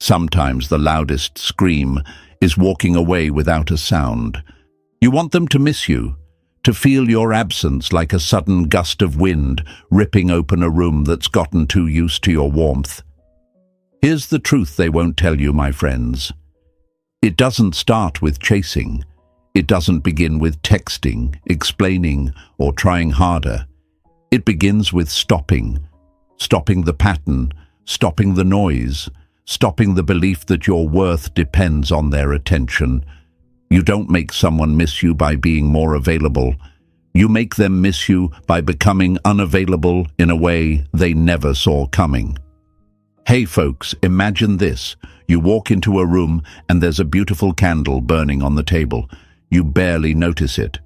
Sometimes the loudest scream is walking away without a sound. You want them to miss you, to feel your absence like a sudden gust of wind ripping open a room that's gotten too used to your warmth. Here's the truth they won't tell you, my friends. It doesn't start with chasing. It doesn't begin with texting, explaining, or trying harder. It begins with stopping the pattern, stopping the noise, stopping the belief that your worth depends on their attention. You don't make someone miss you by being more available. You make them miss you by becoming unavailable in a way they never saw coming. Hey folks, imagine this. You walk into a room and there's a beautiful candle burning on the table. You barely notice it.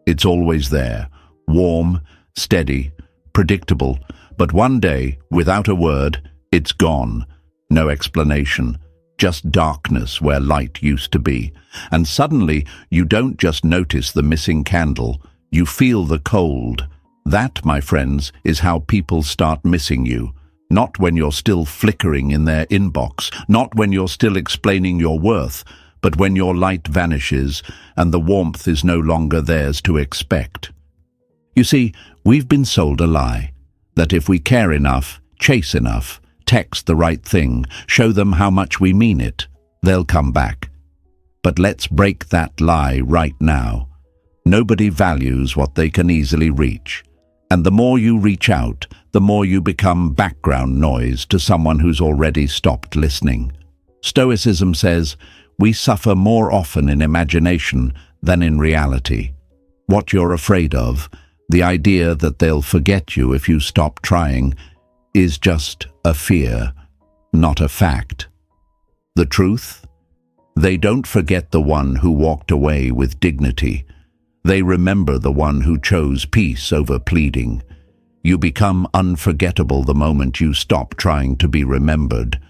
It's always there, warm, steady, predictable, but one day, without a word, it's gone. No explanation, just darkness where light used to be. And suddenly, you don't just notice the missing candle, you feel the cold. That, my friends, is how people start missing you. Not when you're still flickering in their inbox, not when you're still explaining your worth, but when your light vanishes and the warmth is no longer theirs to expect. You see, we've been sold a lie, that if we care enough, chase enough, text the right thing, show them how much we mean it, they'll come back. But let's break that lie right now. Nobody values what they can easily reach. And the more you reach out, the more you become background noise to someone who's already stopped listening. Stoicism says, we suffer more often in imagination than in reality. What you're afraid of, the idea that they'll forget you if you stop trying, is just a fear, not a fact. The truth? They don't forget the one who walked away with dignity. They remember the one who chose peace over pleading. You become unforgettable the moment you stop trying to be remembered.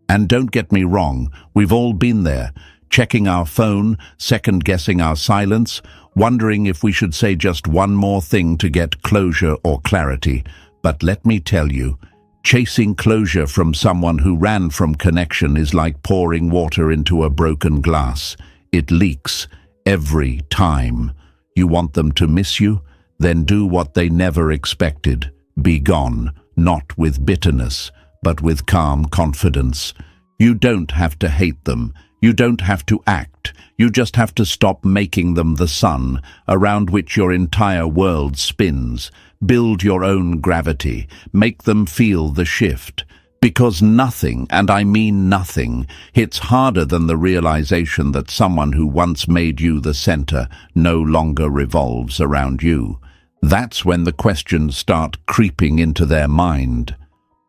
And don't get me wrong, we've all been there, checking our phone, second-guessing our silence, wondering if we should say just one more thing to get closure or clarity. But let me tell you, chasing closure from someone who ran from connection is like pouring water into a broken glass. It leaks every time. You want them to miss you? Then do what they never expected. Be gone, not with bitterness, but with calm confidence. You don't have to hate them. You don't have to act. You just have to stop making them the sun around which your entire world spins. Build your own gravity. Make them feel the shift. Because nothing, and I mean nothing, hits harder than the realization that someone who once made you the center no longer revolves around you. That's when the questions start creeping into their mind.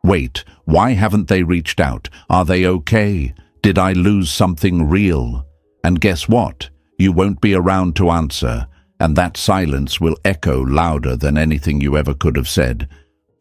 Wait, why haven't they reached out? Are they okay? Did I lose something real? And guess what? You won't be around to answer, and that silence will echo louder than anything you ever could have said.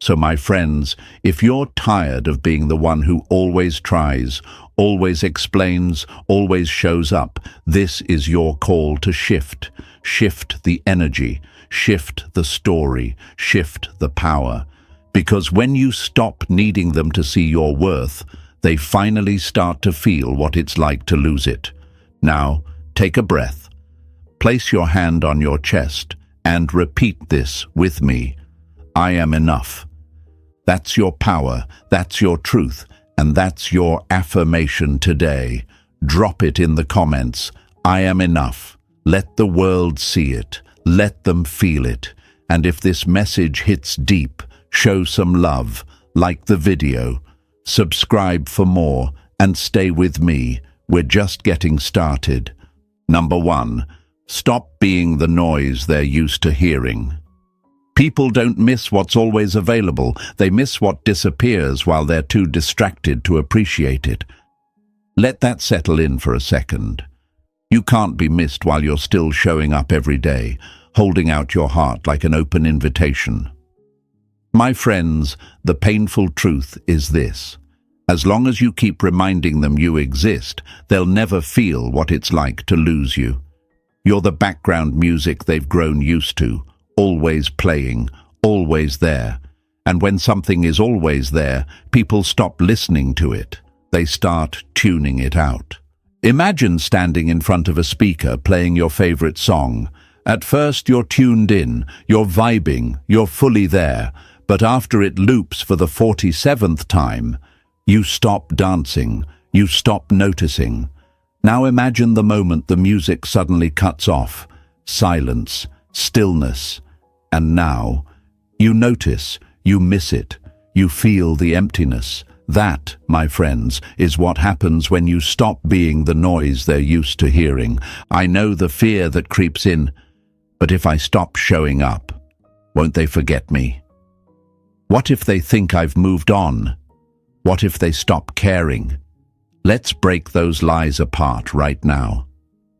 So my friends, if you're tired of being the one who always tries, always explains, always shows up, this is your call to shift. Shift the energy, shift the story, shift the power. Because when you stop needing them to see your worth, they finally start to feel what it's like to lose it. Now, take a breath. Place your hand on your chest and repeat this with me. I am enough. That's your power, that's your truth, and that's your affirmation today. Drop it in the comments. I am enough. Let the world see it. Let them feel it. And if this message hits deep, show some love, like the video, subscribe for more, and stay with me. We're just getting started. Number 1, stop being the noise they're used to hearing. People don't miss what's always available. They miss what disappears while they're too distracted to appreciate it. Let that settle in for a second. You can't be missed while you're still showing up every day, holding out your heart like an open invitation. My friends, the painful truth is this. As long as you keep reminding them you exist, they'll never feel what it's like to lose you. You're the background music they've grown used to, always playing, always there. And when something is always there, people stop listening to it. They start tuning it out. Imagine standing in front of a speaker playing your favorite song. At first you're tuned in, you're vibing, you're fully there, but after it loops for the 47th time, you stop dancing, you stop noticing. Now imagine the moment the music suddenly cuts off. Silence, stillness, and now you notice, you miss it, you feel the emptiness. That, my friends, is what happens when you stop being the noise they're used to hearing. I know the fear that creeps in, but if I stop showing up, won't they forget me? What if they think I've moved on? What if they stop caring? Let's break those lies apart right now.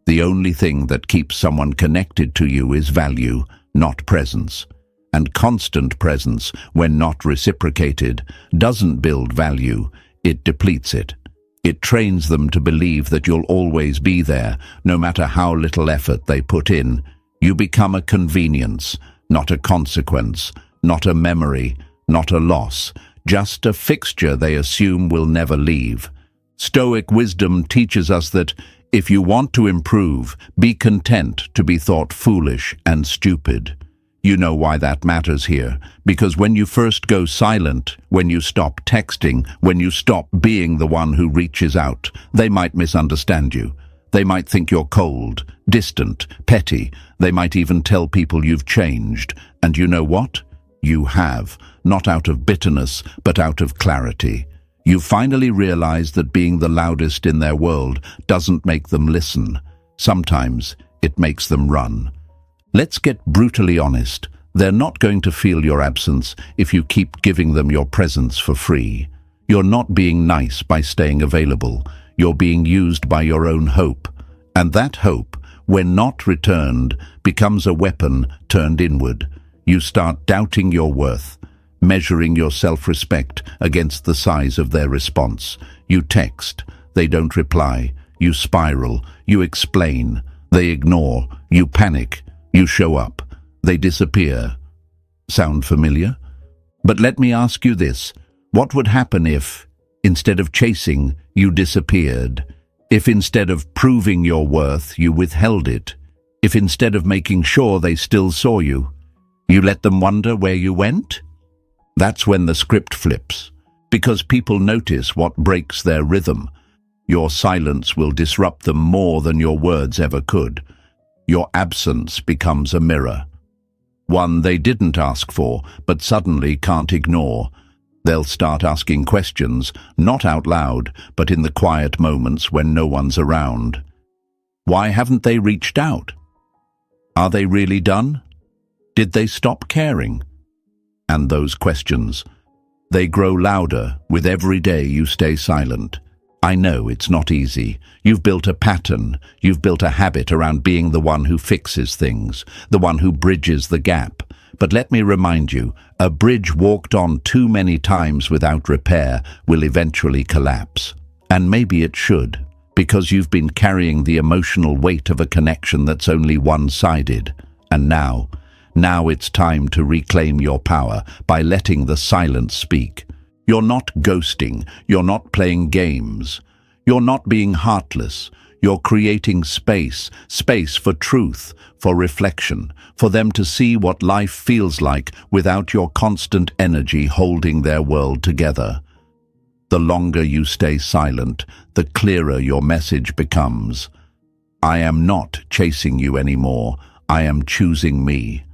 The only thing that keeps someone connected to you is value, not presence. And constant presence, when not reciprocated, doesn't build value, it depletes it. It trains them to believe that you'll always be there, no matter how little effort they put in. You become a convenience, not a consequence, not a memory, not a loss, just a fixture they assume will never leave. Stoic wisdom teaches us that if you want to improve, be content to be thought foolish and stupid. You know why that matters here, because when you first go silent, when you stop texting, when you stop being the one who reaches out, they might misunderstand you. They might think you're cold, distant, petty. They might even tell people you've changed. And you know what? You have, not out of bitterness, but out of clarity. You finally realize that being the loudest in their world doesn't make them listen. Sometimes it makes them run. Let's get brutally honest. They're not going to feel your absence if you keep giving them your presence for free. You're not being nice by staying available. You're being used by your own hope. And that hope, when not returned, becomes a weapon turned inward. You start doubting your worth, measuring your self-respect against the size of their response. You text, they don't reply. You spiral, you explain, they ignore. You panic, you show up, they disappear. Sound familiar? But let me ask you this. What would happen if, instead of chasing, you disappeared? If instead of proving your worth, you withheld it? If instead of making sure they still saw you, you let them wonder where you went? That's when the script flips, because people notice what breaks their rhythm. Your silence will disrupt them more than your words ever could. Your absence becomes a mirror, one they didn't ask for, but suddenly can't ignore. They'll start asking questions, not out loud, but in the quiet moments when no one's around. Why haven't they reached out? Are they really done? Did they stop caring? And those questions, they grow louder with every day you stay silent. I know it's not easy. You've built a pattern. You've built a habit around being the one who fixes things, the one who bridges the gap. But let me remind you, a bridge walked on too many times without repair will eventually collapse. And maybe it should, because you've been carrying the emotional weight of a connection that's only one-sided. And now it's time to reclaim your power by letting the silence speak. You're not ghosting, you're not playing games, you're not being heartless, you're creating space for truth, for reflection, for them to see what life feels like without your constant energy holding their world together. The longer you stay silent, the clearer your message becomes. I am not chasing you anymore, I am choosing me.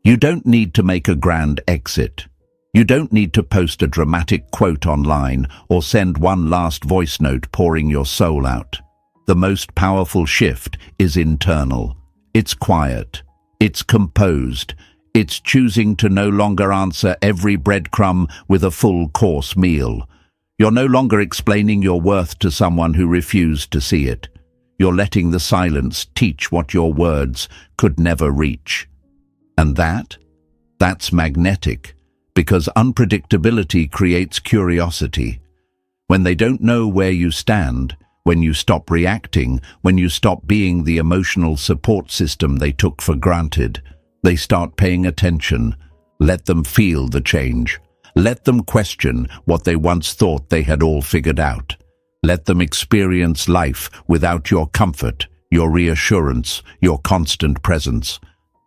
You don't need to make a grand exit. You don't need to post a dramatic quote online or send one last voice note pouring your soul out. The most powerful shift is internal. It's quiet. It's composed. It's choosing to no longer answer every breadcrumb with a full-course meal. You're no longer explaining your worth to someone who refused to see it. You're letting the silence teach what your words could never reach. And that's magnetic. Because unpredictability creates curiosity. When they don't know where you stand, when you stop reacting, when you stop being the emotional support system they took for granted, they start paying attention. Let them feel the change. Let them question what they once thought they had all figured out. Let them experience life without your comfort, your reassurance, your constant presence.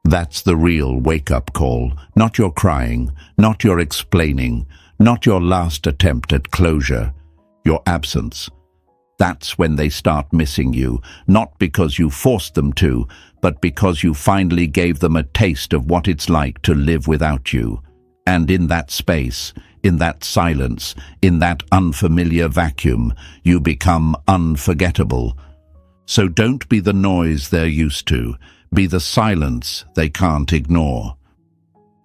That's the real wake-up call, not your crying, not your explaining, not your last attempt at closure, your absence. That's when they start missing you, not because you forced them to, but because you finally gave them a taste of what it's like to live without you. And in that space, in that silence, in that unfamiliar vacuum, you become unforgettable. So don't be the noise they're used to. Be the silence they can't ignore.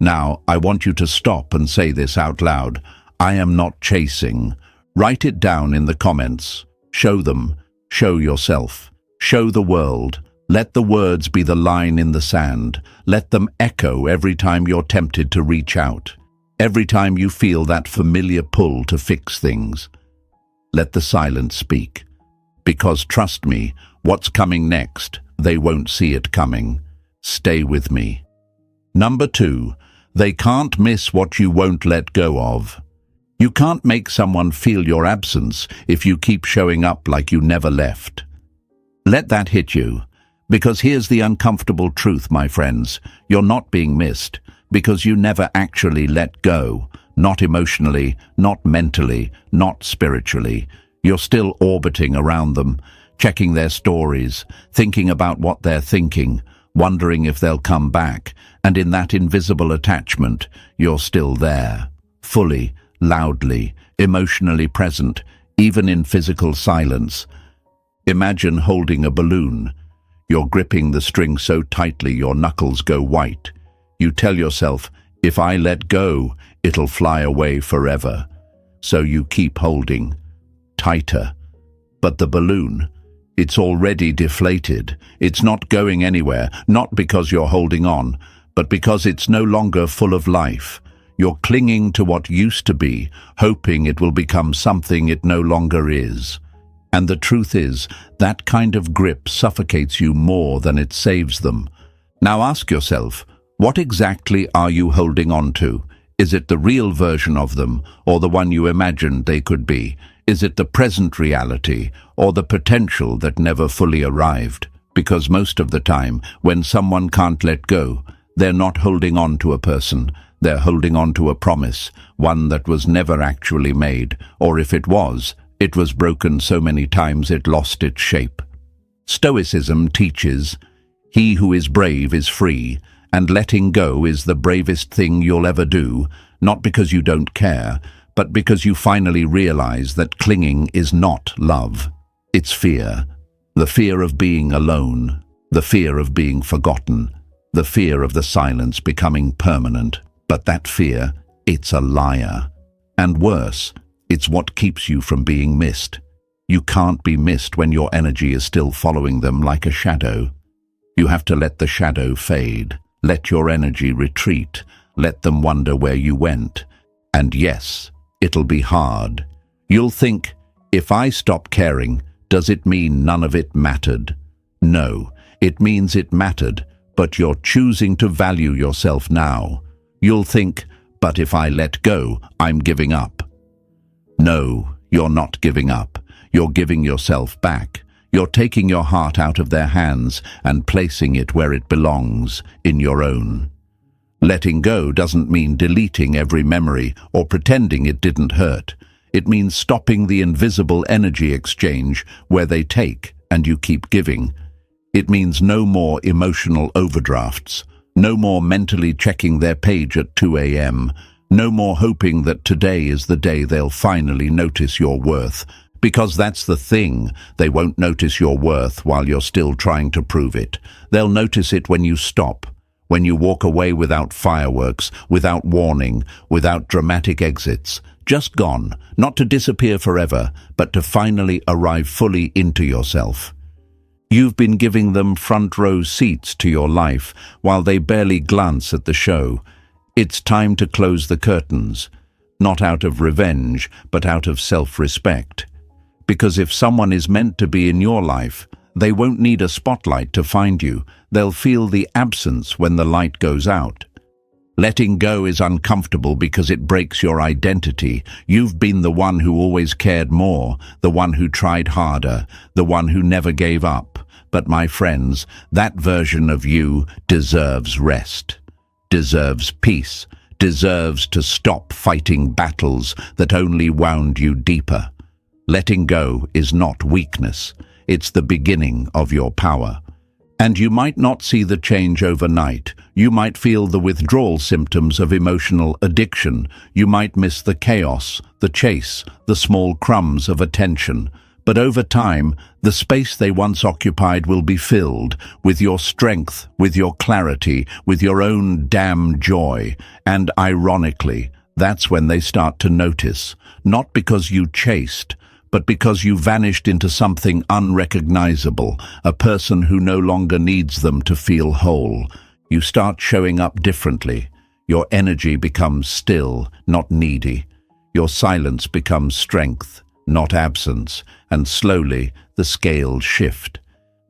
Now, I want you to stop and say this out loud. I am not chasing. Write it down in the comments. Show them. Show yourself. Show the world. Let the words be the line in the sand. Let them echo every time you're tempted to reach out. Every time you feel that familiar pull to fix things. Let the silence speak. Because trust me, what's coming next, they won't see it coming. Stay with me. Number 2, they can't miss what you won't let go of. You can't make someone feel your absence if you keep showing up like you never left. Let that hit you. Because here's the uncomfortable truth, my friends. You're not being missed because you never actually let go. Not emotionally, not mentally, not spiritually. You're still orbiting around them, checking their stories, thinking about what they're thinking, wondering if they'll come back. And in that invisible attachment, you're still there, fully, loudly, emotionally present, even in physical silence. Imagine holding a balloon. You're gripping the string so tightly your knuckles go white. You tell yourself, if I let go, it'll fly away forever. So you keep holding, tighter. But the balloon, it's already deflated. It's not going anywhere, not because you're holding on, but because it's no longer full of life. You're clinging to what used to be, hoping it will become something it no longer is. And the truth is, that kind of grip suffocates you more than it saves them. Now ask yourself, what exactly are you holding on to? Is it the real version of them, or the one you imagined they could be? Is it the present reality, or the potential that never fully arrived? Because most of the time, when someone can't let go, they're not holding on to a person. They're holding on to a promise, one that was never actually made, or if it was broken so many times it lost its shape. Stoicism teaches, he who is brave is free, and letting go is the bravest thing you'll ever do, not because you don't care, but because you finally realize that clinging is not love. It's fear. The fear of being alone, the fear of being forgotten, the fear of the silence becoming permanent. But that fear, it's a liar. And worse, it's what keeps you from being missed. You can't be missed when your energy is still following them like a shadow. You have to let the shadow fade, let your energy retreat, let them wonder where you went. And yes, it'll be hard. You'll think, if I stop caring, does it mean none of it mattered? No, it means it mattered, but you're choosing to value yourself now. You'll think, but if I let go, I'm giving up. No, you're not giving up. You're giving yourself back. You're taking your heart out of their hands and placing it where it belongs, in your own. Letting go doesn't mean deleting every memory or pretending it didn't hurt. It means stopping the invisible energy exchange where they take and you keep giving. It means no more emotional overdrafts, no more mentally checking their page at 2 a.m., no more hoping that today is the day they'll finally notice your worth. Because that's the thing, they won't notice your worth while you're still trying to prove it. They'll notice it when you stop, when you walk away without fireworks, without warning, without dramatic exits. Just gone, not to disappear forever, but to finally arrive fully into yourself. You've been giving them front row seats to your life while they barely glance at the show. It's time to close the curtains, not out of revenge, but out of self-respect. Because if someone is meant to be in your life, they won't need a spotlight to find you. They'll feel the absence when the light goes out. Letting go is uncomfortable because it breaks your identity. You've been the one who always cared more, the one who tried harder, the one who never gave up. But my friends, that version of you deserves rest, deserves peace, deserves to stop fighting battles that only wound you deeper. Letting go is not weakness. It's the beginning of your power. And you might not see the change overnight. You might feel the withdrawal symptoms of emotional addiction. You might miss the chaos, the chase, the small crumbs of attention. But over time, the space they once occupied will be filled with your strength, with your clarity, with your own damn joy. And ironically, that's when they start to notice, not because you chased, but because you vanished into something unrecognizable, a person who no longer needs them to feel whole. You start showing up differently. Your energy becomes still, not needy. Your silence becomes strength, not absence, and slowly the scales shift.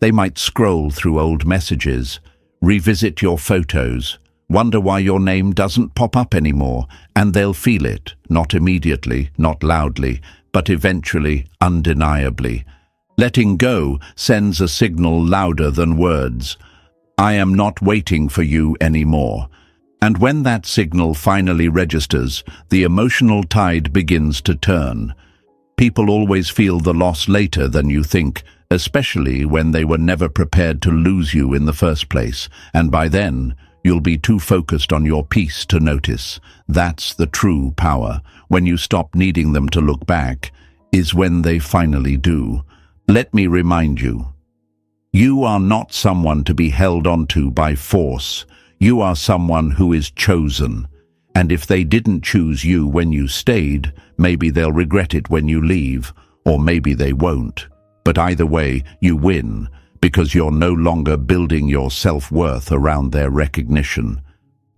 They might scroll through old messages, revisit your photos, wonder why your name doesn't pop up anymore, and they'll feel it, not immediately, not loudly, but eventually, undeniably. Letting go sends a signal louder than words. I am not waiting for you anymore. And when that signal finally registers, the emotional tide begins to turn. People always feel the loss later than you think, especially when they were never prepared to lose you in the first place. And by then, you'll be too focused on your peace to notice. That's the true power. When you stop needing them to look back, is when they finally do. Let me remind you, you are not someone to be held onto by force. You are someone who is chosen. And if they didn't choose you when you stayed, maybe they'll regret it when you leave, or maybe they won't. But either way, you win, because you're no longer building your self-worth around their recognition.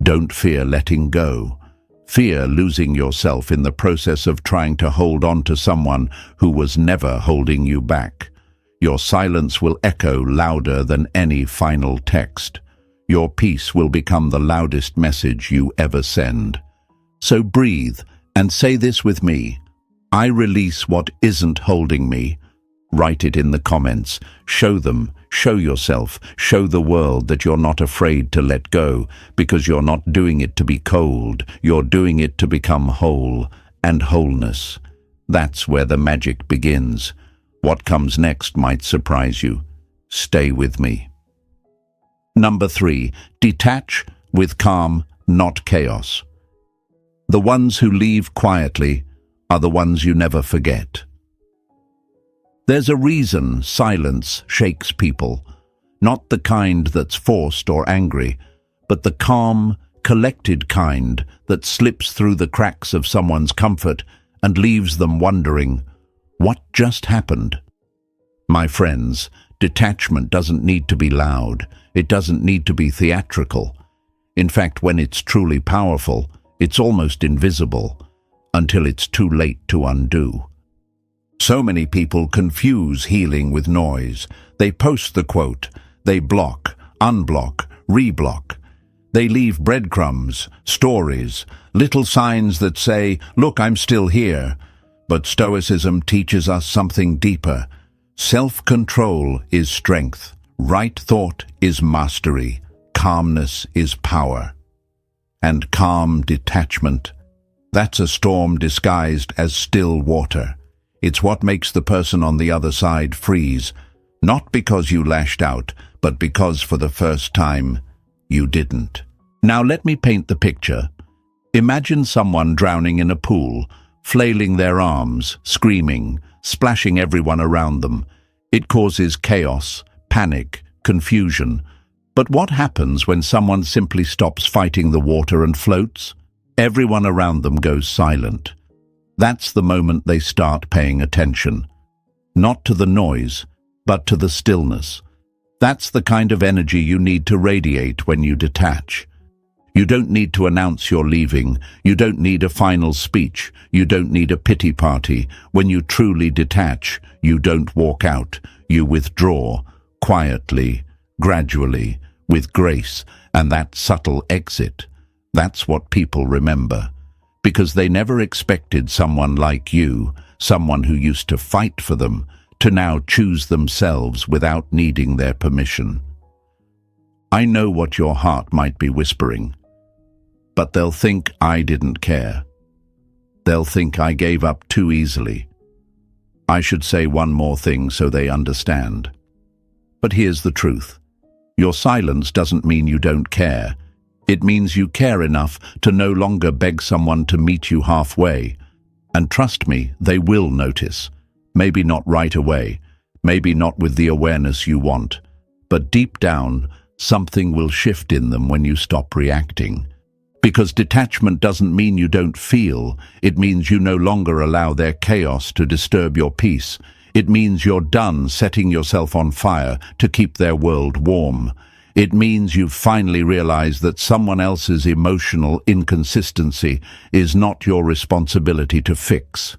Don't fear letting go. Fear losing yourself in the process of trying to hold on to someone who was never holding you back. Your silence will echo louder than any final text. Your peace will become the loudest message you ever send. So breathe and say this with me. I release what isn't holding me. Write it in the comments. Show them, show yourself, show the world that you're not afraid to let go, because you're not doing it to be cold, you're doing it to become whole, and wholeness. That's where the magic begins. What comes next might surprise you. Stay with me. Number 3, detach with calm, not chaos. The ones who leave quietly are the ones you never forget. There's a reason silence shakes people, not the kind that's forced or angry, but the calm, collected kind that slips through the cracks of someone's comfort and leaves them wondering, what just happened? My friends, detachment doesn't need to be loud. It doesn't need to be theatrical. In fact, when it's truly powerful, it's almost invisible, until it's too late to undo. So many people confuse healing with noise. They post the quote. They block, unblock, reblock. They leave breadcrumbs, stories, little signs that say, look, I'm still here. But Stoicism teaches us something deeper. Self-control is strength. Right thought is mastery. Calmness is power. And calm detachment, that's a storm disguised as still water. It's what makes the person on the other side freeze, not because you lashed out, but because for the first time, you didn't. Now let me paint the picture. Imagine someone drowning in a pool, flailing their arms, screaming, splashing everyone around them. It causes chaos, panic, confusion. But what happens when someone simply stops fighting the water and floats? Everyone around them goes silent. That's the moment they start paying attention. Not to the noise, but to the stillness. That's the kind of energy you need to radiate when you detach. You don't need to announce you're leaving. You don't need a final speech. You don't need a pity party. When you truly detach, you don't walk out. You withdraw, quietly, gradually, with grace, and that subtle exit, That's what people remember, because they never expected someone like you, someone who used to fight for them, to now choose themselves without needing their permission. I know what your heart might be whispering, but they'll think I didn't care. They'll think I gave up too easily. I should say one more thing so they understand. But here's the truth. Your silence doesn't mean you don't care. It means you care enough to no longer beg someone to meet you halfway. And trust me, they will notice. Maybe not right away, maybe not with the awareness you want, but deep down, something will shift in them when you stop reacting. Because detachment doesn't mean you don't feel, it means you no longer allow their chaos to disturb your peace. It means you're done setting yourself on fire to keep their world warm. It means you've finally realized that someone else's emotional inconsistency is not your responsibility to fix.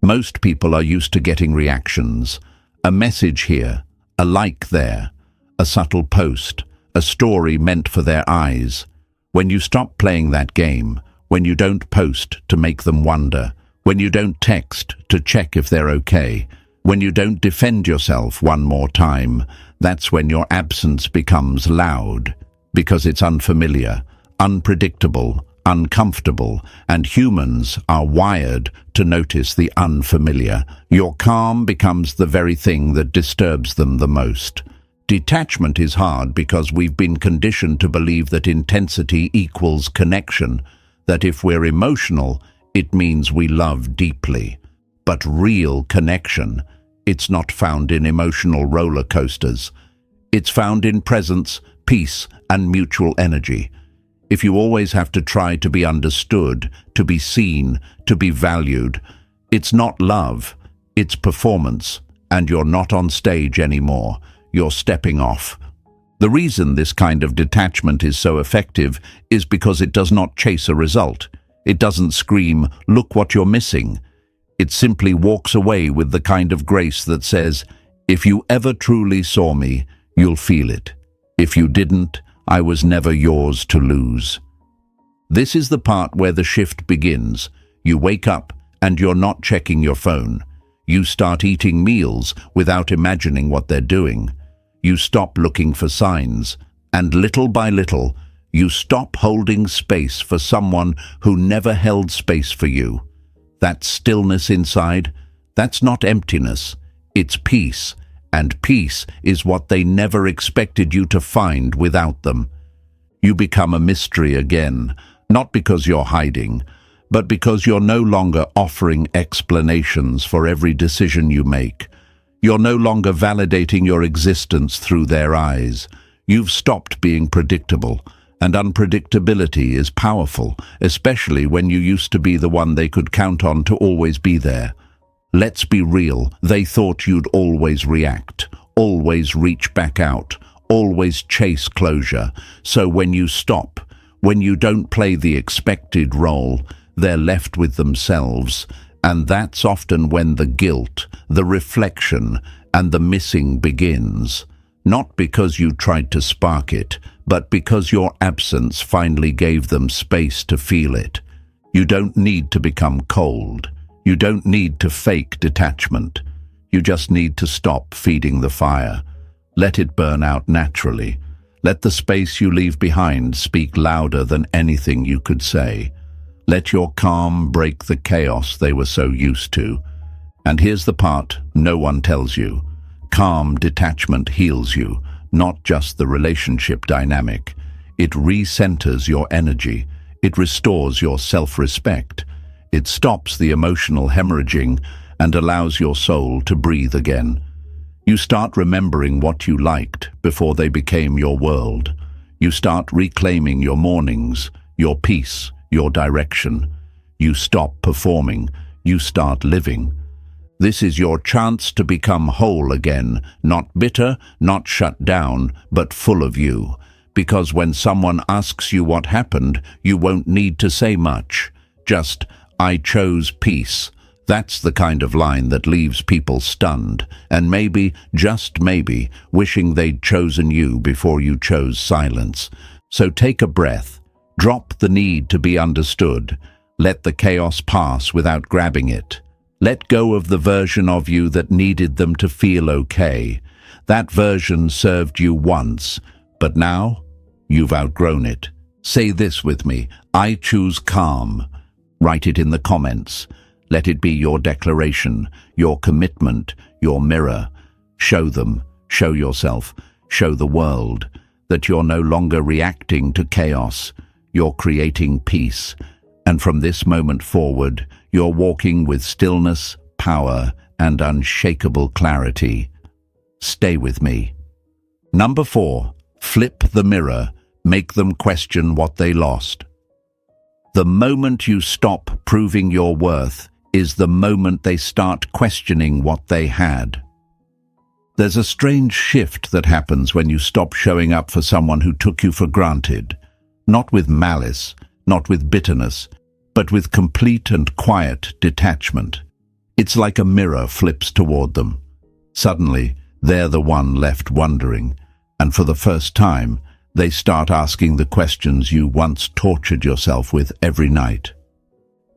Most people are used to getting reactions. A message here, a like there, a subtle post, a story meant for their eyes. When you stop playing that game, when you don't post to make them wonder, when you don't text to check if they're okay, when you don't defend yourself one more time, that's when your absence becomes loud, because it's unfamiliar, unpredictable, uncomfortable, and humans are wired to notice the unfamiliar. Your calm becomes the very thing that disturbs them the most. Detachment is hard because we've been conditioned to believe that intensity equals connection, that if we're emotional, it means we love deeply. But real connection, it's not found in emotional roller coasters. It's found in presence, peace, and mutual energy. If you always have to try to be understood, to be seen, to be valued, it's not love, it's performance, and you're not on stage anymore. You're stepping off. The reason this kind of detachment is so effective is because it does not chase a result. It doesn't scream, "Look what you're missing." It simply walks away with the kind of grace that says, "If you ever truly saw me, you'll feel it. If you didn't, I was never yours to lose." This is the part where the shift begins. You wake up and you're not checking your phone. You start eating meals without imagining what they're doing. You stop looking for signs, and little by little, you stop holding space for someone who never held space for you. That stillness inside, that's not emptiness, it's peace, and peace is what they never expected you to find without them. You become a mystery again, not because you're hiding, but because you're no longer offering explanations for every decision you make. You're no longer validating your existence through their eyes. You've stopped being predictable, and unpredictability is powerful, especially when you used to be the one they could count on to always be there. Let's be real, they thought you'd always react, always reach back out, always chase closure. So when you stop, when you don't play the expected role, they're left with themselves. And that's often when the guilt, the reflection, and the missing begins. Not because you tried to spark it, but because your absence finally gave them space to feel it. You don't need to become cold. You don't need to fake detachment. You just need to stop feeding the fire. Let it burn out naturally. Let the space you leave behind speak louder than anything you could say. Let your calm break the chaos they were so used to. And here's the part no one tells you. Calm detachment heals you, not just the relationship dynamic. It recenters your energy. It restores your self-respect. It stops the emotional hemorrhaging and allows your soul to breathe again. You start remembering what you liked before they became your world. You start reclaiming your mornings, your peace, your direction. You stop performing. You start living. This is your chance to become whole again, not bitter, not shut down, but full of you. Because when someone asks you what happened, you won't need to say much. Just, "I chose peace." That's the kind of line that leaves people stunned, and maybe, just maybe, wishing they'd chosen you before you chose silence. So take a breath. Drop the need to be understood. Let the chaos pass without grabbing it. Let go of the version of you that needed them to feel okay. That version served you once, but now you've outgrown it. Say this with me: I choose calm. Write it in the comments. Let it be your declaration, your commitment, your mirror. Show them, show yourself, show the world that you're no longer reacting to chaos. You're creating peace. And from this moment forward, you're walking with stillness, power, and unshakable clarity. Stay with me. Number 4, flip the mirror. Make them question what they lost. The moment you stop proving your worth is the moment they start questioning what they had. There's a strange shift that happens when you stop showing up for someone who took you for granted, not with malice, not with bitterness, but with complete and quiet detachment. It's like a mirror flips toward them. Suddenly, they're the one left wondering, and for the first time, they start asking the questions you once tortured yourself with every night.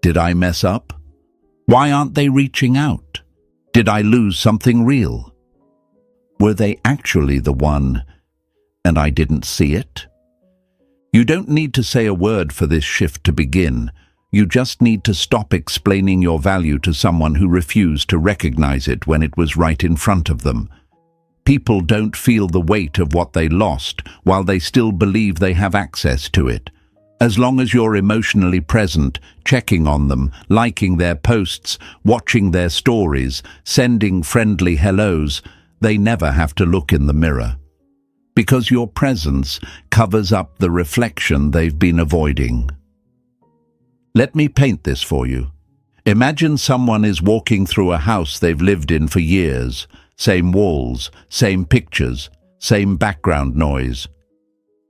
Did I mess up? Why aren't they reaching out? Did I lose something real? Were they actually the one, and I didn't see it? You don't need to say a word for this shift to begin. You just need to stop explaining your value to someone who refused to recognize it when it was right in front of them. People don't feel the weight of what they lost while they still believe they have access to it. As long as you're emotionally present, checking on them, liking their posts, watching their stories, sending friendly hellos, they never have to look in the mirror. Because your presence covers up the reflection they've been avoiding. Let me paint this for you. Imagine someone is walking through a house they've lived in for years. Same walls, same pictures, same background noise.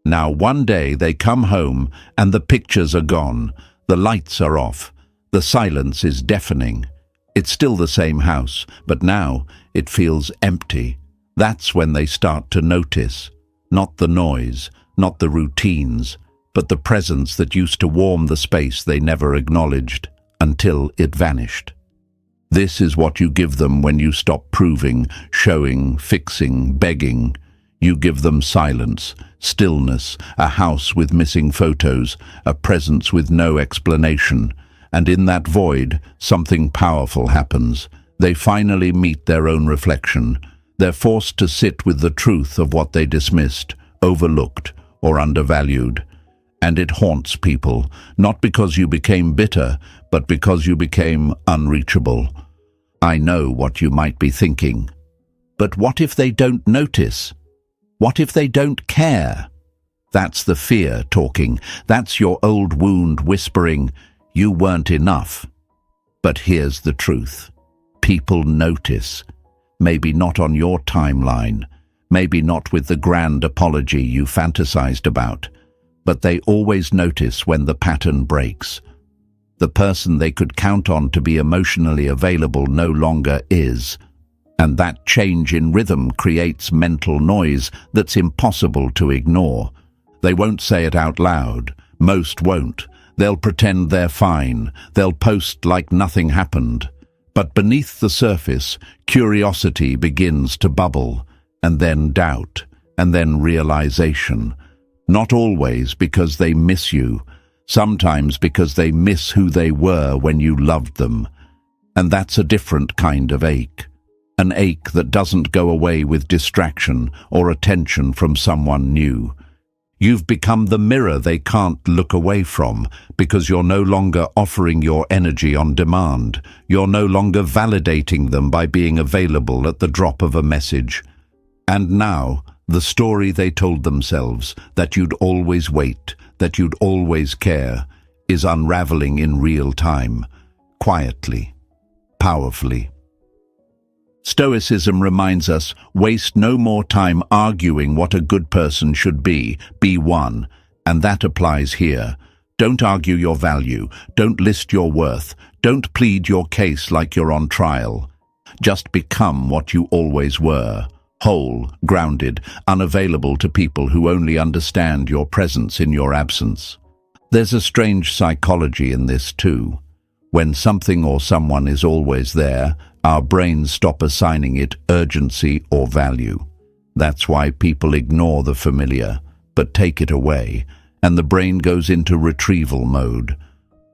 Now one day they come home and the pictures are gone, the lights are off, the silence is deafening. It's still the same house, but now it feels empty. That's when they start to notice, not the noise, not the routines, but the presence that used to warm the space they never acknowledged until it vanished. This is what you give them when you stop proving, showing, fixing, begging. You give them silence, stillness, a house with missing photos, a presence with no explanation. And in that void, something powerful happens. They finally meet their own reflection. They're forced to sit with the truth of what they dismissed, overlooked, or undervalued. And it haunts people, not because you became bitter, but because you became unreachable. I know what you might be thinking. But what if they don't notice? What if they don't care? That's the fear talking. That's your old wound whispering, you weren't enough. But here's the truth. People notice. Maybe not on your timeline. Maybe not with the grand apology you fantasized about. But they always notice when the pattern breaks. The person they could count on to be emotionally available no longer is. And that change in rhythm creates mental noise that's impossible to ignore. They won't say it out loud. Most won't. They'll pretend they're fine. They'll post like nothing happened. But beneath the surface, curiosity begins to bubble, and then doubt, and then realization. Not always because they miss you, sometimes because they miss who they were when you loved them. And that's a different kind of ache. An ache that doesn't go away with distraction or attention from someone new. You've become the mirror they can't look away from because you're no longer offering your energy on demand. You're no longer validating them by being available at the drop of a message. And now, the story they told themselves, that you'd always wait, that you'd always care, is unraveling in real time, quietly, powerfully. Stoicism reminds us, waste no more time arguing what a good person should be one, and that applies here. Don't argue your value, don't list your worth, don't plead your case like you're on trial. Just become what you always were. Whole, grounded, unavailable to people who only understand your presence in your absence. There's a strange psychology in this too. When something or someone is always there, our brains stop assigning it urgency or value. That's why people ignore the familiar, but take it away, and the brain goes into retrieval mode.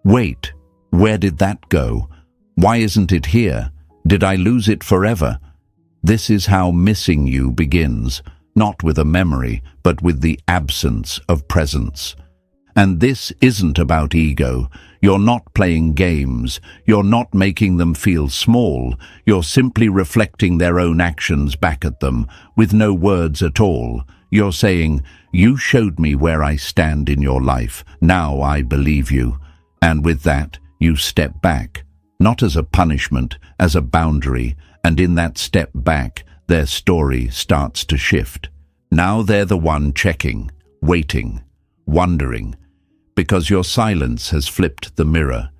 Wait, where did that go? Why isn't it here? Did I lose it forever? This is how missing you begins, not with a memory, but with the absence of presence. And this isn't about ego. You're not playing games. You're not making them feel small. You're simply reflecting their own actions back at them, with no words at all. You're saying, "You showed me where I stand in your life. Now I believe you." And with that, you step back, not as a punishment, as a boundary, and in that step back, their story starts to shift. Now they're the one checking, waiting, wondering, because your silence has flipped the mirror.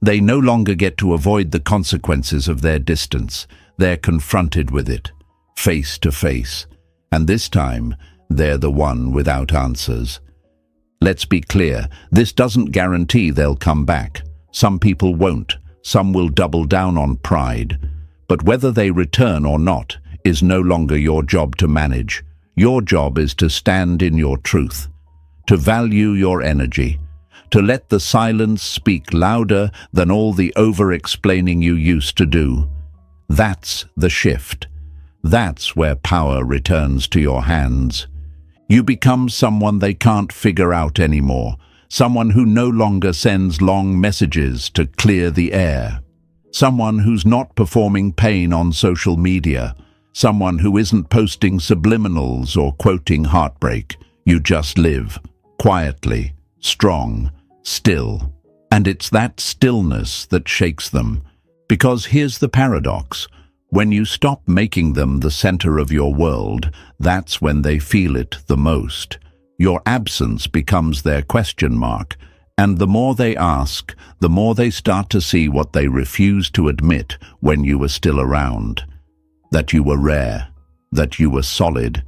They no longer get to avoid the consequences of their distance. They're confronted with it, face to face. And this time, they're the one without answers. Let's be clear, this doesn't guarantee they'll come back. Some people won't. Some will double down on pride. But whether they return or not is no longer your job to manage. Your job is to stand in your truth, to value your energy, to let the silence speak louder than all the over-explaining you used to do. That's the shift. That's where power returns to your hands. You become someone they can't figure out anymore, someone who no longer sends long messages to clear the air, someone who's not performing pain on social media, someone who isn't posting subliminals or quoting heartbreak. You just live, quietly, strong, still. And it's that stillness that shakes them. Because here's the paradox. When you stop making them the center of your world, that's when they feel it the most. Your absence becomes their question mark, and the more they ask, the more they start to see what they refused to admit when you were still around. That you were rare, that you were solid,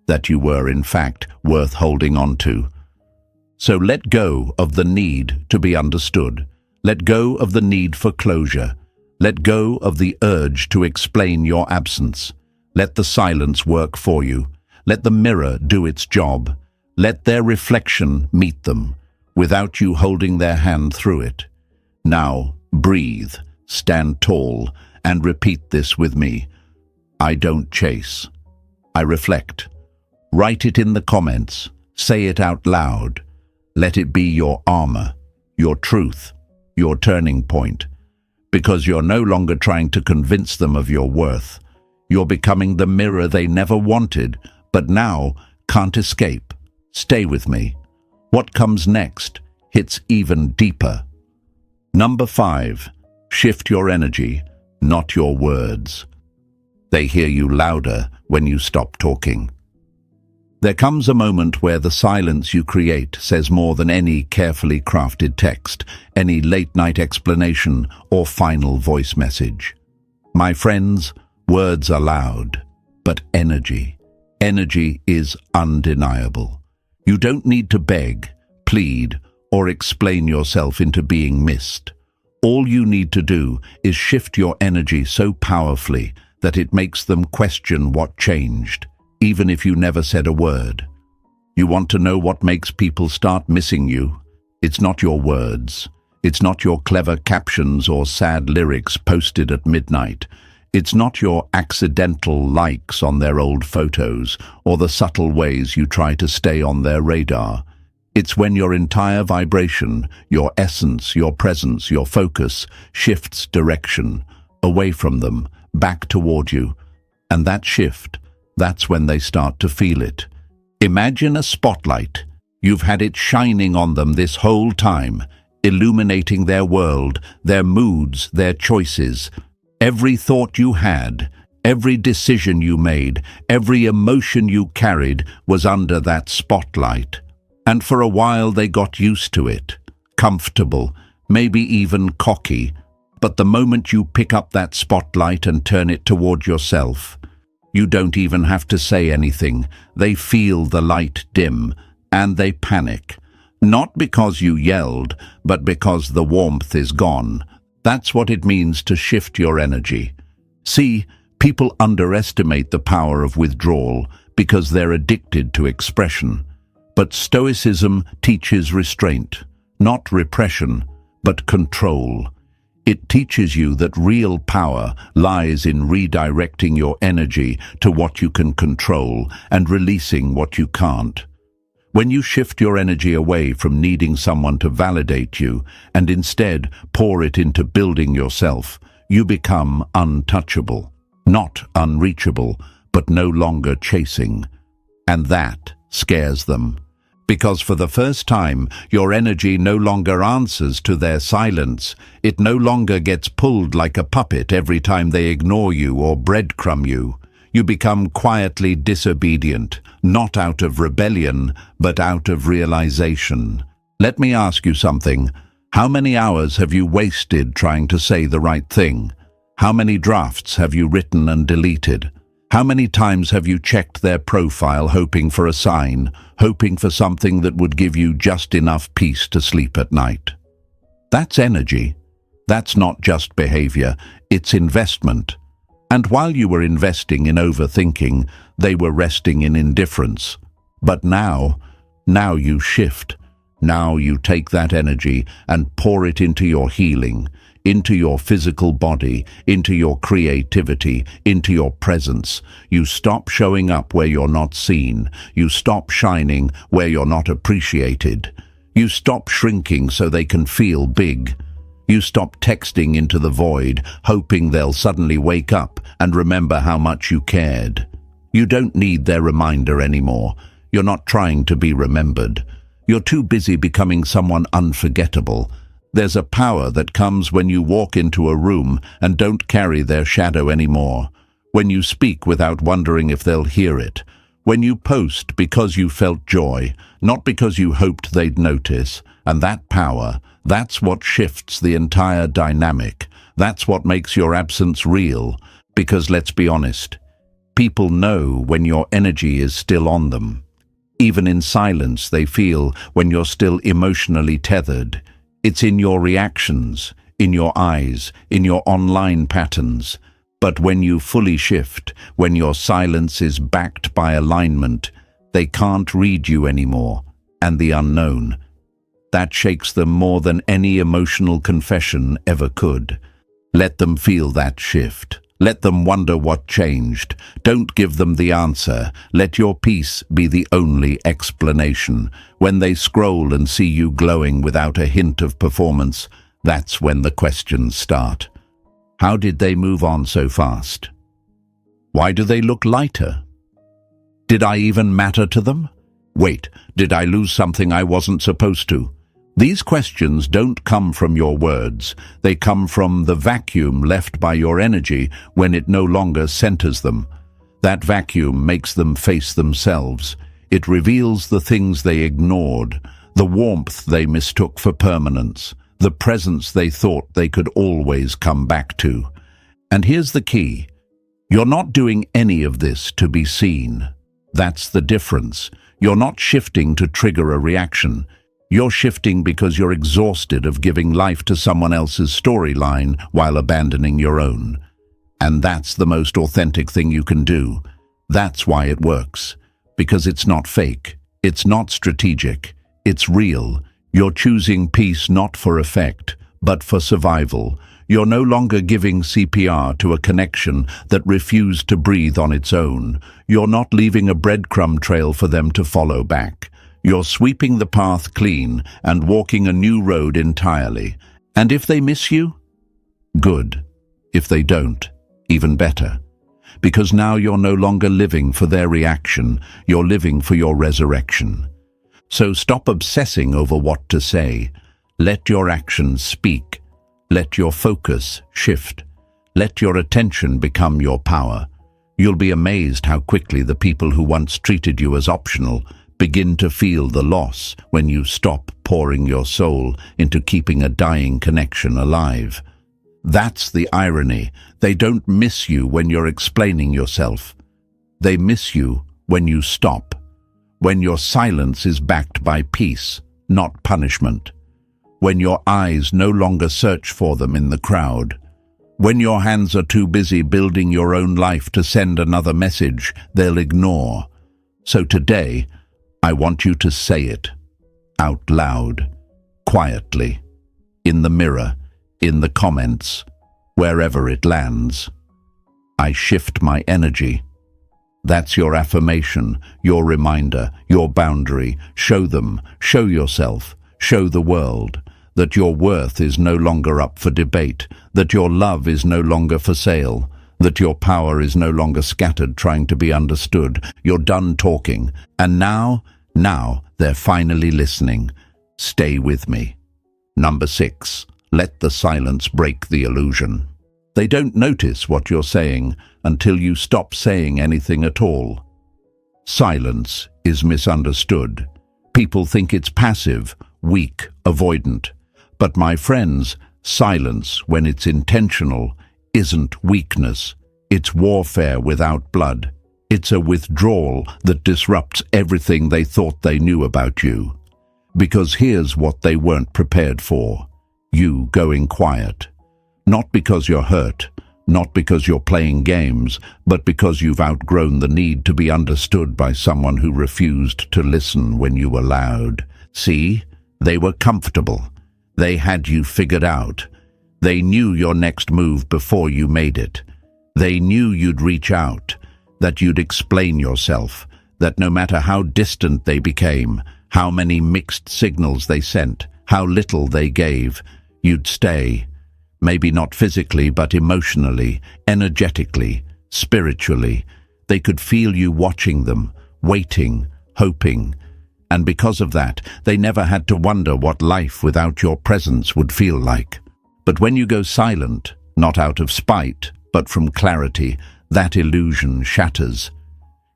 that you were, in fact, worth holding on to. So let go of the need to be understood. Let go of the need for closure. Let go of the urge to explain your absence. Let the silence work for you. Let the mirror do its job. Let their reflection meet them, without you holding their hand through it. Now, breathe, stand tall, and repeat this with me. I don't chase. I reflect. Write it in the comments. Say it out loud. Let it be your armor, your truth, your turning point. Because you're no longer trying to convince them of your worth. You're becoming the mirror they never wanted, but now can't escape. Stay with me. What comes next hits even deeper. Number 5, shift your energy, not your words. They hear you louder when you stop talking. There comes a moment where the silence you create says more than any carefully crafted text, any late-night explanation, or final voice message. My friends, words are loud, but energy is undeniable. You don't need to beg, plead, or explain yourself into being missed. All you need to do is shift your energy so powerfully that it makes them question what changed, even if you never said a word. You want to know what makes people start missing you? It's not your words. It's not your clever captions or sad lyrics posted at midnight. It's not your accidental likes on their old photos or the subtle ways you try to stay on their radar. It's when your entire vibration, your essence, your presence, your focus shifts direction, away from them, back toward you. And that shift, that's when they start to feel it. Imagine a spotlight. You've had it shining on them this whole time, illuminating their world, their moods, their choices. Every thought you had, every decision you made, every emotion you carried was under that spotlight. And for a while they got used to it, comfortable, maybe even cocky. But the moment you pick up that spotlight and turn it toward yourself, you don't even have to say anything. They feel the light dim, and they panic. Not because you yelled, but because the warmth is gone. That's what it means to shift your energy. See, people underestimate the power of withdrawal because they're addicted to expression. But Stoicism teaches restraint, not repression, but control. It teaches you that real power lies in redirecting your energy to what you can control and releasing what you can't. When you shift your energy away from needing someone to validate you and instead pour it into building yourself, you become untouchable, not unreachable, but no longer chasing. And that scares them. Because for the first time, your energy no longer answers to their silence. It no longer gets pulled like a puppet every time they ignore you or breadcrumb you. You become quietly disobedient, not out of rebellion, but out of realization. Let me ask you something. How many hours have you wasted trying to say the right thing? How many drafts have you written and deleted? How many times have you checked their profile hoping for a sign, hoping for something that would give you just enough peace to sleep at night? That's energy. That's not just behavior, it's investment. And while you were investing in overthinking, they were resting in indifference. But now you shift. Now you take that energy and pour it into your healing, into your physical body, into your creativity, into your presence. You stop showing up where you're not seen. You stop shining where you're not appreciated. You stop shrinking so they can feel big. You stop texting into the void, hoping they'll suddenly wake up and remember how much you cared. You don't need their reminder anymore. You're not trying to be remembered. You're too busy becoming someone unforgettable. There's a power that comes when you walk into a room and don't carry their shadow anymore. When you speak without wondering if they'll hear it. When you post because you felt joy, not because you hoped they'd notice. And that power, that's what shifts the entire dynamic. That's what makes your absence real. Because let's be honest, people know when your energy is still on them. Even in silence, they feel when you're still emotionally tethered. It's in your reactions, in your eyes, in your online patterns. But when you fully shift, when your silence is backed by alignment, they can't read you anymore, and the unknown. That shakes them more than any emotional confession ever could. Let them feel that shift. Let them wonder what changed. Don't give them the answer. Let your peace be the only explanation. When they scroll and see you glowing without a hint of performance, that's when the questions start. How did they move on so fast? Why do they look lighter? Did I even matter to them? Wait, did I lose something I wasn't supposed to? These questions don't come from your words. They come from the vacuum left by your energy when it no longer centers them. That vacuum makes them face themselves. It reveals the things they ignored, the warmth they mistook for permanence, the presence they thought they could always come back to. And here's the key. You're not doing any of this to be seen. That's the difference. You're not shifting to trigger a reaction. You're shifting because you're exhausted of giving life to someone else's storyline while abandoning your own. And that's the most authentic thing you can do. That's why it works. Because it's not fake. It's not strategic. It's real. You're choosing peace not for effect, but for survival. You're no longer giving CPR to a connection that refused to breathe on its own. You're not leaving a breadcrumb trail for them to follow back. You're sweeping the path clean and walking a new road entirely. And if they miss you, good. If they don't, even better. Because now you're no longer living for their reaction, you're living for your resurrection. So stop obsessing over what to say. Let your actions speak. Let your focus shift. Let your attention become your power. You'll be amazed how quickly the people who once treated you as optional begin to feel the loss when you stop pouring your soul into keeping a dying connection alive. That's the irony. They don't miss you when you're explaining yourself. They miss you when you stop, when your silence is backed by peace, not punishment. When your eyes no longer search for them in the crowd. When your hands are too busy building your own life to send another message they'll ignore. So today, I want you to say it. Out loud. Quietly. In the mirror. In the comments. Wherever it lands. I shift my energy. That's your affirmation, your reminder, your boundary. Show them, show yourself, show the world that your worth is no longer up for debate, that your love is no longer for sale, that your power is no longer scattered trying to be understood. You're done talking. And now they're finally listening. Stay with me. Number 6, let the silence break the illusion. They don't notice what you're saying until you stop saying anything at all. Silence is misunderstood. People think it's passive, weak, avoidant. But my friends, silence, when it's intentional, isn't weakness. It's warfare without blood. It's a withdrawal that disrupts everything they thought they knew about you. Because here's what they weren't prepared for. You going quiet. Not because you're hurt, not because you're playing games, but because you've outgrown the need to be understood by someone who refused to listen when you were loud. See, they were comfortable. They had you figured out. They knew your next move before you made it. They knew you'd reach out, that you'd explain yourself, that no matter how distant they became, how many mixed signals they sent, how little they gave, you'd stay. Maybe not physically, but emotionally, energetically, spiritually. They could feel you watching them, waiting, hoping. And because of that, they never had to wonder what life without your presence would feel like. But when you go silent, not out of spite, but from clarity, that illusion shatters.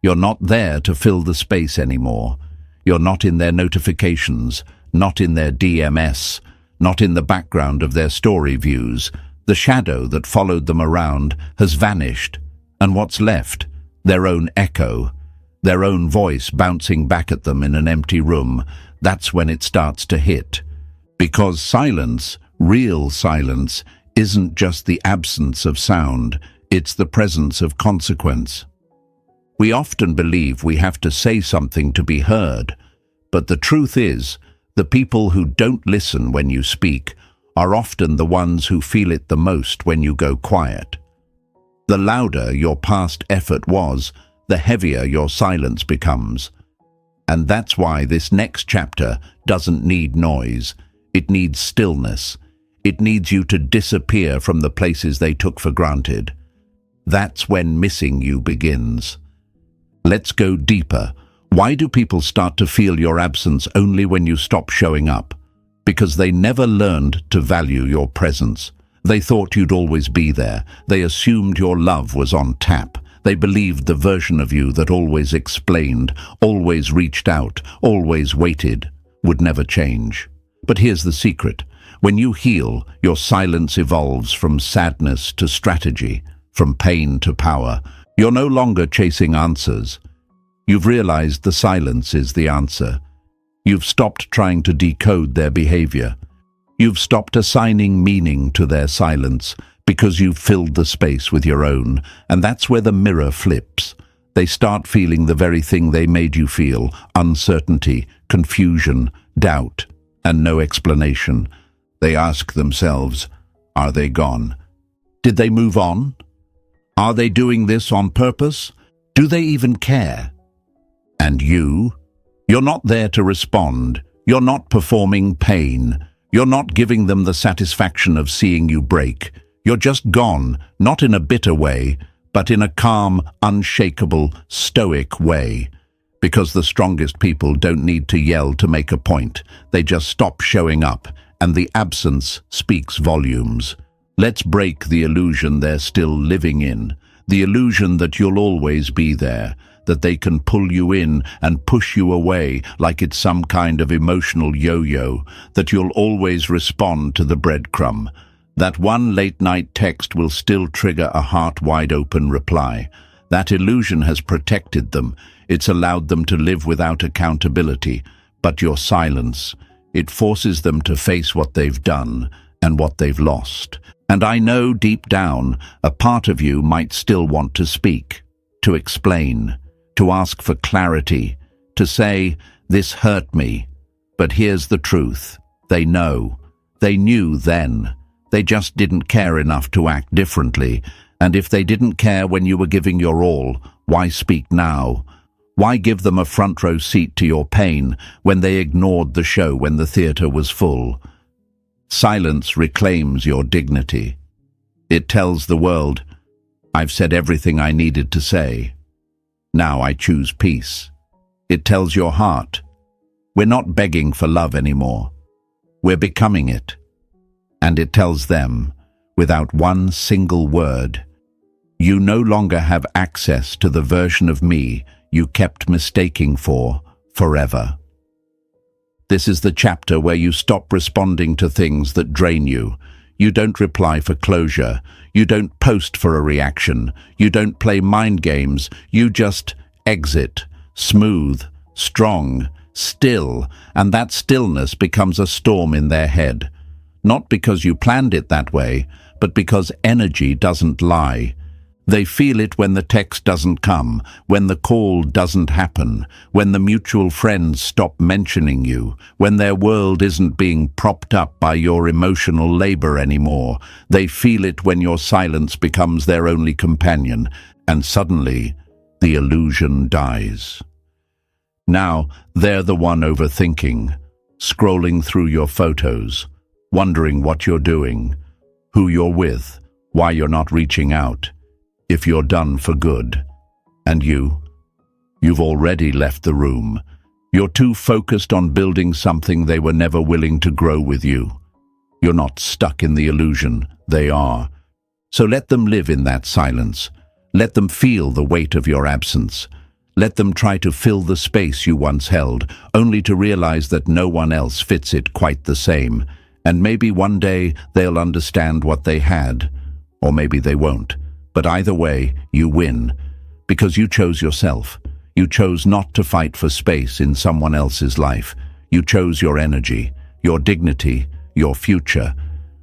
You're not there to fill the space anymore. You're not in their notifications, not in their DMS, not in the background of their story views. The shadow that followed them around has vanished, and what's left? Their own echo, their own voice bouncing back at them in an empty room. That's when it starts to hit. Because silence, real silence, isn't just the absence of sound, it's the presence of consequence. We often believe we have to say something to be heard, but the truth is, the people who don't listen when you speak are often the ones who feel it the most when you go quiet. The louder your past effort was, the heavier your silence becomes. And that's why this next chapter doesn't need noise. It needs stillness. It needs you to disappear from the places they took for granted. That's when missing you begins. Let's go deeper. Why do people start to feel your absence only when you stop showing up? Because they never learned to value your presence. They thought you'd always be there. They assumed your love was on tap. They believed the version of you that always explained, always reached out, always waited, would never change. But here's the secret. When you heal, your silence evolves from sadness to strategy, from pain to power. You're no longer chasing answers. You've realized the silence is the answer. You've stopped trying to decode their behavior. You've stopped assigning meaning to their silence because you've filled the space with your own. And that's where the mirror flips. They start feeling the very thing they made you feel: uncertainty, confusion, doubt, and no explanation. They ask themselves, are they gone? Did they move on? Are they doing this on purpose? Do they even care? And you're not there to respond. You're not performing pain. You're not giving them the satisfaction of seeing you break. You're just gone, not in a bitter way, but in a calm, unshakable, stoic way. Because the strongest people don't need to yell to make a point. They just stop showing up, and the absence speaks volumes. Let's break the illusion they're still living in. The illusion that you'll always be there, that they can pull you in and push you away like it's some kind of emotional yo-yo, that you'll always respond to the breadcrumb. That one late-night text will still trigger a heart-wide-open reply. That illusion has protected them. It's allowed them to live without accountability. But your silence, It forces them to face what they've done and what they've lost. And I know deep down, a part of you might still want to speak, to explain, to ask for clarity, to say, "This hurt me." But here's the truth. They know. They knew then. They just didn't care enough to act differently. And if they didn't care when you were giving your all, why speak now? Why give them a front row seat to your pain when they ignored the show when the theater was full? Silence reclaims your dignity. It tells the world, "I've said everything I needed to say. Now I choose peace." It tells your heart, "We're not begging for love anymore. We're becoming it." And it tells them, without one single word, "You no longer have access to the version of me you kept mistaking for forever." This is the chapter where you stop responding to things that drain you. You don't reply for closure. You don't post for a reaction. You don't play mind games. You just exit, smooth, strong, still, and that stillness becomes a storm in their head. Not because you planned it that way, but because energy doesn't lie. They feel it when the text doesn't come, when the call doesn't happen, when the mutual friends stop mentioning you, when their world isn't being propped up by your emotional labor anymore. They feel it when your silence becomes their only companion, and suddenly the illusion dies. Now they're the one overthinking, scrolling through your photos, wondering what you're doing, who you're with, why you're not reaching out, if you're done for good. And you've already left the room. You're too focused on building something they were never willing to grow with you. You're not stuck in the illusion, they are. So let them live in that silence. Let them feel the weight of your absence. Let them try to fill the space you once held, only to realize that no one else fits it quite the same. And maybe one day they'll understand what they had, or maybe they won't. But either way, you win, because you chose yourself. You chose not to fight for space in someone else's life. You chose your energy, your dignity, your future.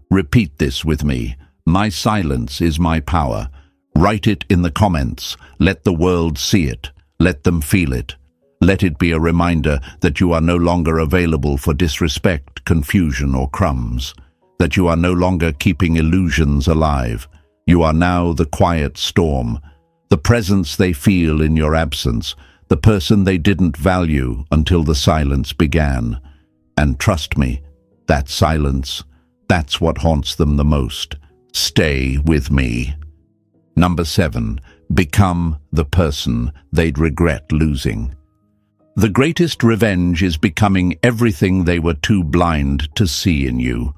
Repeat this with me. My silence is my power. Write it in the comments. Let the world see it. Let them feel it. Let it be a reminder that you are no longer available for disrespect, confusion, or crumbs. That you are no longer keeping illusions alive. You are now the quiet storm, the presence they feel in your absence, the person they didn't value until the silence began. And trust me, that silence, that's what haunts them the most. Stay with me. Number 7, become the person they'd regret losing. The greatest revenge is becoming everything they were too blind to see in you.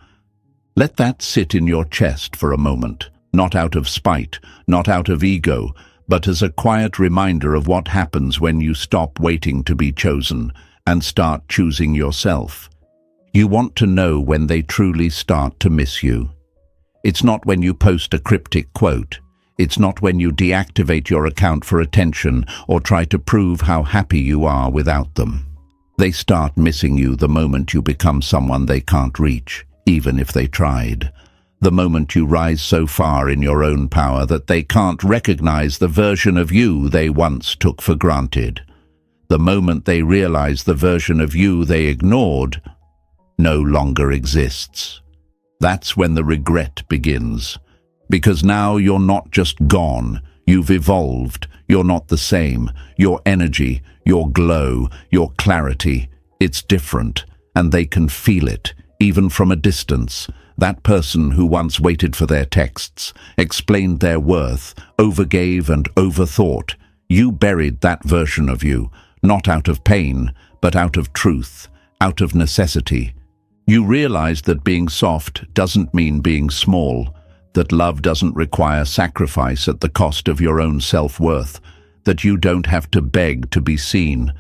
Let that sit in your chest for a moment. Not out of spite, not out of ego, but as a quiet reminder of what happens when you stop waiting to be chosen and start choosing yourself. You want to know when they truly start to miss you. It's not when you post a cryptic quote. It's not when you deactivate your account for attention or try to prove how happy you are without them. They start missing you the moment you become someone they can't reach, even if they tried. The moment you rise so far in your own power that they can't recognize the version of you they once took for granted. The moment they realize the version of you they ignored no longer exists. That's when the regret begins. Because now you're not just gone, you've evolved. You're not the same. Your energy, your glow, your clarity, it's different, and they can feel it, even from a distance. That person who once waited for their texts, explained their worth, overgave and overthought, you buried that version of you, not out of pain, but out of truth, out of necessity. You realized that being soft doesn't mean being small, that love doesn't require sacrifice at the cost of your own self-worth, that you don't have to beg to be seen.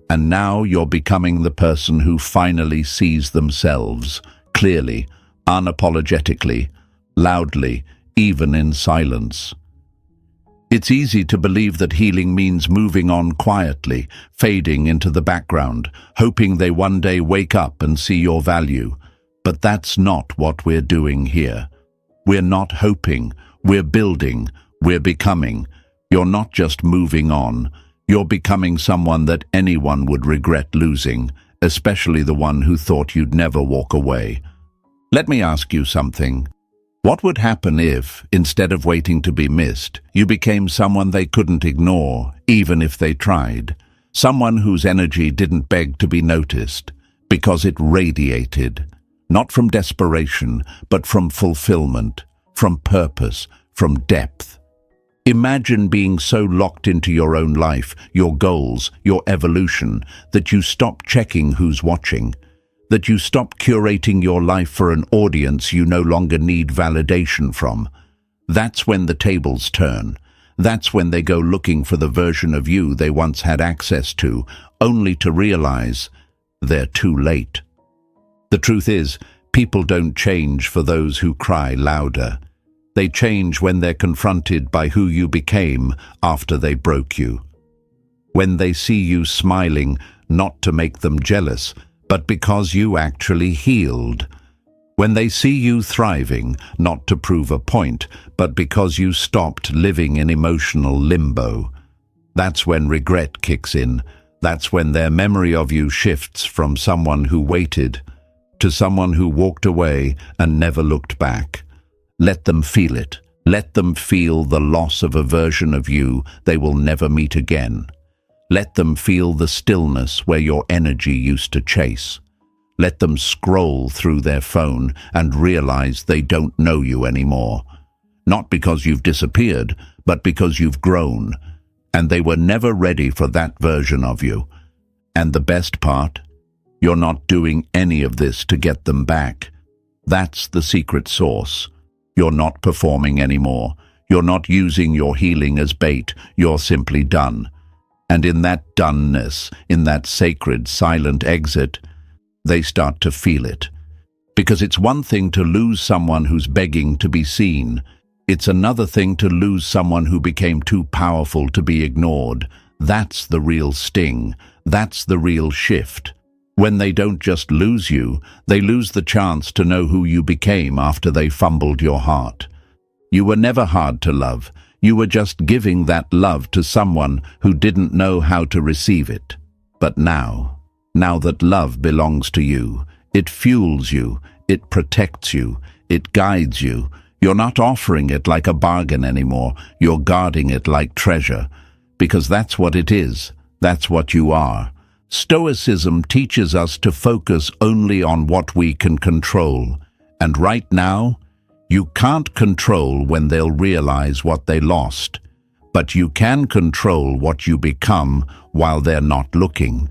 And now you're becoming the person who finally sees themselves, clearly, unapologetically, loudly, even in silence. It's easy to believe that healing means moving on quietly, fading into the background, hoping they one day wake up and see your value. But that's not what we're doing here. We're not hoping, we're building, we're becoming. You're not just moving on, you're becoming someone that anyone would regret losing, especially the one who thought you'd never walk away. Let me ask you something. What would happen if, instead of waiting to be missed, you became someone they couldn't ignore, even if they tried? Someone whose energy didn't beg to be noticed, because it radiated, not from desperation, but from fulfillment, from purpose, from depth. Imagine being so locked into your own life, your goals, your evolution, that you stop checking who's watching, that you stop curating your life for an audience you no longer need validation from. That's when the tables turn. That's when they go looking for the version of you they once had access to, only to realize they're too late. The truth is, people don't change for those who cry louder. They change when they're confronted by who you became after they broke you. When they see you smiling, not to make them jealous, but because you actually healed. When they see you thriving, not to prove a point, but because you stopped living in emotional limbo. That's when regret kicks in. That's when their memory of you shifts from someone who waited to someone who walked away and never looked back. Let them feel it. Let them feel the loss of a version of you they will never meet again. Let them feel the stillness where your energy used to chase. Let them scroll through their phone and realize they don't know you anymore. Not because you've disappeared, but because you've grown, and they were never ready for that version of you. And the best part? You're not doing any of this to get them back. That's the secret sauce. You're not performing anymore. You're not using your healing as bait. You're simply done. And in that doneness, in that sacred, silent exit, they start to feel it. Because it's one thing to lose someone who's begging to be seen. It's another thing to lose someone who became too powerful to be ignored. That's the real sting. That's the real shift. When they don't just lose you, they lose the chance to know who you became after they fumbled your heart. You were never hard to love. You were just giving that love to someone who didn't know how to receive it. But now that love belongs to you, it fuels you, it protects you, it guides you. You're not offering it like a bargain anymore. You're guarding it like treasure. Because that's what it is. That's what you are. Stoicism teaches us to focus only on what we can control. And right now, you can't control when they'll realize what they lost, but you can control what you become while they're not looking.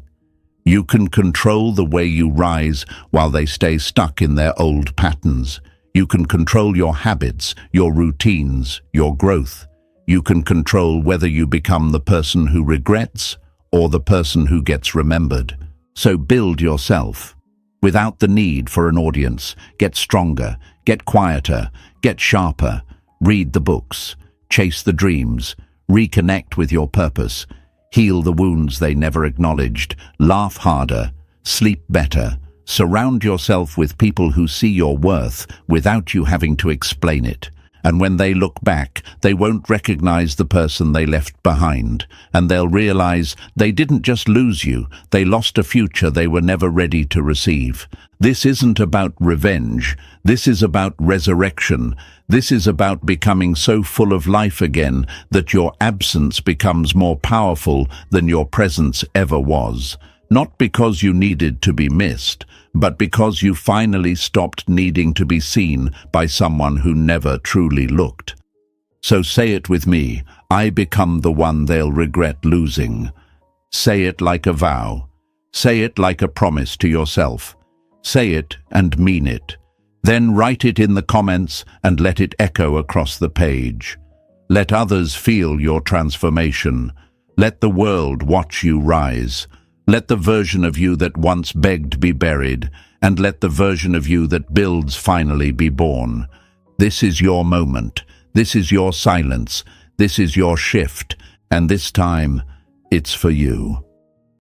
You can control the way you rise while they stay stuck in their old patterns. You can control your habits, your routines, your growth. You can control whether you become the person who regrets or the person who gets remembered. So build yourself. Without the need for an audience, get stronger, get quieter, get sharper, read the books, chase the dreams, reconnect with your purpose, heal the wounds they never acknowledged, laugh harder, sleep better, surround yourself with people who see your worth without you having to explain it. And when they look back, they won't recognize the person they left behind, and they'll realize they didn't just lose you, they lost a future they were never ready to receive. This isn't about revenge. This is about resurrection. This is about becoming so full of life again that your absence becomes more powerful than your presence ever was. Not because you needed to be missed, but because you finally stopped needing to be seen by someone who never truly looked. So say it with me, I become the one they'll regret losing. Say it like a vow. Say it like a promise to yourself. Say it and mean it. Then write it in the comments and let it echo across the page. Let others feel your transformation. Let the world watch you rise. Let the version of you that once begged be buried, and let the version of you that builds finally be born. This is your moment. This is your silence. This is your shift, and this time, it's for you.